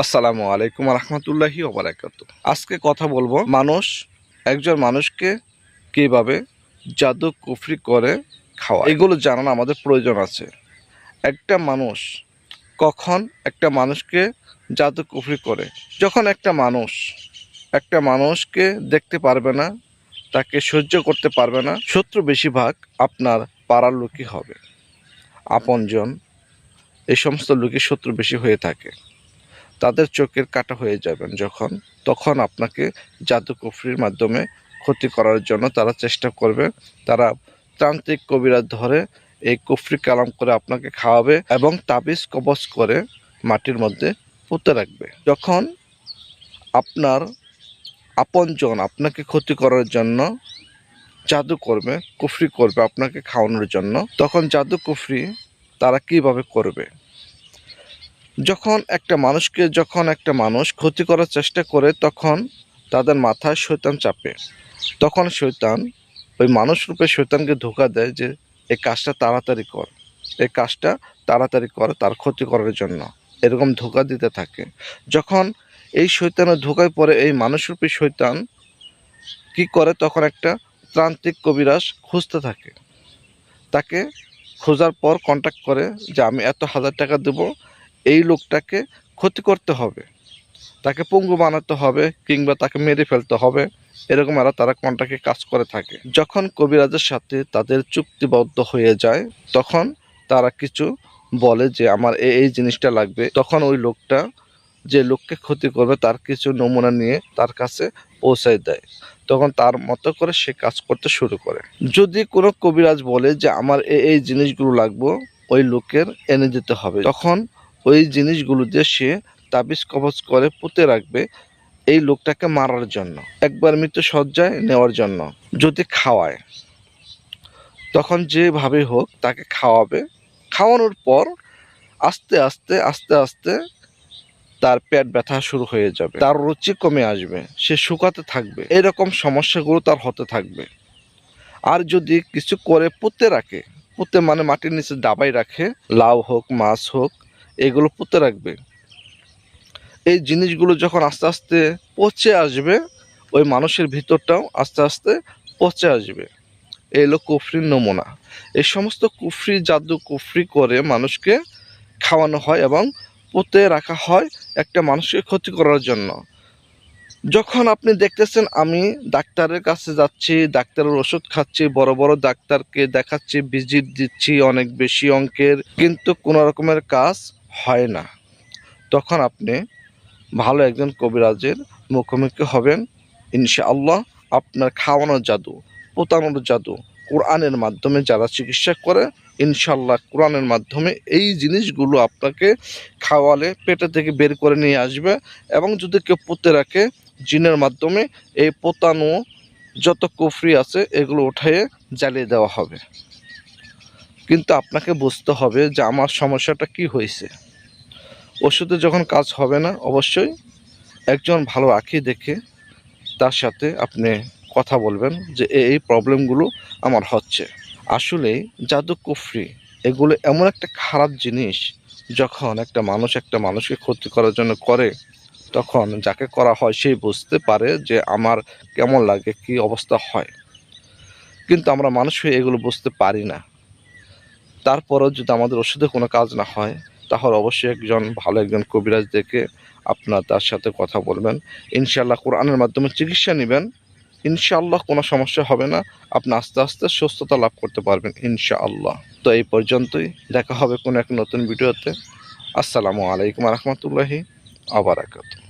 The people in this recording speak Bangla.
আসসালামু আলাইকুম রহমতুল্লাহি ওয়া বারাকাতুহু। আজকে কথা বলবো একজন মানুষকে কিভাবে জাদু কুফরি করে খাওয়া, এগুলো জানানো আমাদের প্রয়োজন আছে। একটা মানুষ কখন একটা মানুষকে জাদু কুফরি করে, যখন একটা মানুষকে দেখতে পারবে না, তাকে সহ্য করতে পারবে না। শত্রু বেশিরভাগ আপনার পাড়ার লোকই হবে, আপনজন, এই সমস্ত লোকই শত্রু বেশি হয়ে থাকে। তাদের চোখের কাটা হয়ে যাবেন তখন আপনাকে জাদু কুফরির মাধ্যমে ক্ষতি করার জন্য তারা চেষ্টা করবে। তারা তান্ত্রিক কবিরাজ ধরে এই কুফরি কালাম করে আপনাকে খাওয়াবে এবং তাবিজ কবজ করে মাটির মধ্যে পুঁতে রাখবে। যখন আপনার আপনজন আপনাকে ক্ষতি করার জন্য জাদু করবে, কুফরি করবে আপনাকে খাওয়ানোর জন্য, তখন জাদু কুফরি তারা কিভাবে করবে? যখন একটা মানুষ ক্ষতি করার চেষ্টা করে, তখন তাদের মাথায় শয়তান চাপে। তখন শয়তান ওই মানুষ রূপে শয়তানকে ধোঁকা দেয় যে এই কাজটা তাড়াতাড়ি কর তার ক্ষতি করার জন্য, এরকম ধোঁকা দিতে থাকে। যখন এই শয়তানের ধোঁকায় পড়ে এই মানুষরূপী শয়তান কি করে, তখন একটা তান্ত্রিক কবিরাজ খুঁজতে থাকে। তাকে খোঁজার পর কন্ট্যাক্ট করে যে আমি এত হাজার টাকা দেবো, এই লোকটাকে ক্ষতি করতে হবে, তাকে পঙ্গু বানাতে হবে কিংবা তাকে মেরে ফেলতে হবে, এরকম তারা কন্ট্রাক্টে কাজ করে থাকে। যখন কবিরাজের সাথে তাদের চুক্তিবদ্ধ হয়ে যায়, তখন তারা কিছু বলে যে আমার এই জিনিসটা লাগবে। তখন ওই লোকটা যে লোককে ক্ষতি করবে তার কিছু নমুনা নিয়ে তার কাছে পৌঁছায় দেয়। তখন তার মতো করে সে কাজ করতে শুরু করে। যদি কোনো কবিরাজ বলে যে আমার এই জিনিসগুলো লাগবে, ওই লোকের এনে দিতে হবে। তখন ওই জিনিসগুলো দিয়ে সে তাবিজ কবজ করে পুঁতে রাখবে এই লোকটাকে মারার জন্য, একবার মৃত্যু সজ্জায় নেওয়ার জন্য। যদি খাওয়ায়, তখন যেভাবে হোক তাকে খাওয়াবে। খাওয়ানোর পর আস্তে আস্তে তার পেট ব্যথা শুরু হয়ে যাবে, তার রুচি কমে আসবে, সে শুকাতে থাকবে, এরকম সমস্যাগুলো তার হতে থাকবে। আর যদি কিছু করে পুঁতে মানে মাটির নিচে দাবাই রাখে, লাউ হোক মাছ হোক, এগুলো পুঁতে রাখবে। এই জিনিসগুলো যখন আস্তে আস্তে পচে আসবে, ওই মানুষের ভিতরটাও আস্তে আস্তে পচে আসবে। এই হলো কুফরির নমুনা। এই সমস্ত জাদু কুফরি করে মানুষকে খাওয়ানো হয় এবং পুঁতে রাখা হয় একটা মানুষকে ক্ষতি করার জন্য। যখন আপনি দেখতেছেন আমি ডাক্তারের কাছে যাচ্ছি, ডাক্তারের ওষুধ খাচ্ছি, বড় বড় ডাক্তারকে দেখাচ্ছি, ভিজিট দিচ্ছি অনেক বেশি অঙ্কের, কিন্তু কোনো রকমের কাজ হয় না, তখন আপনি ভালো একজন কবিরাজের মুখোমুখি হবেন। ইনশাআল্লাহ আপনার খাওয়ানোর জাদু, পোতানোর জাদু, কোরআনের মাধ্যমে যারা চিকিৎসা করে, ইনশাআল্লাহ কোরআনের মাধ্যমে এই জিনিসগুলো আপনাকে খাওয়ালে পেটে থেকে বের করে নিয়ে আসবে। এবং যদি কেউ পুঁতে রাখে, জিনের মাধ্যমে এই পোতানো যত কুফরি আছে এগুলো উঠিয়ে জ্বালিয়ে দেওয়া হবে। কিন্তু আপনাকে বুঝতে হবে যে আমার সমস্যাটা কি হয়েছে। ওষুধে যখন কাজ হবে না, অবশ্যই একজন ভালো আঁখি দেখে তার সাথে আপনি কথা বলবেন যে এই প্রবলেমগুলো আমার হচ্ছে। আসলে জাদু কুফরি এগুলো এমন একটা খারাপ জিনিস, যখন একটা মানুষকে ক্ষতি করার জন্য করে, তখন যাকে করা হয় সেই বুঝতে পারে যে আমার কেমন লাগে, কি অবস্থা হয়। কিন্তু আমরা মানুষ হয়ে এগুলো বুঝতে পারি না। তারপরও যদি আমাদের ওষুধে কোনো কাজ না হয়, তাহলে অবশ্যই ভালো একজন কবিরাজ দেখে আপনার তার সাথে কথা বলবেন। ইনশাআল্লাহ কোরআনের মাধ্যমে চিকিৎসা নেবেন, ইনশাআল্লাহ কোনো সমস্যা হবে না, আপনি আস্তে আস্তে সুস্থতা লাভ করতে পারবেন ইনশাআল্লাহ। তো এই পর্যন্তই, দেখা হবে কোনো এক নতুন ভিডিওতে। আসসালামু আলাইকুম রহমতুল্লাহি ওয়া বারাকাতুহু।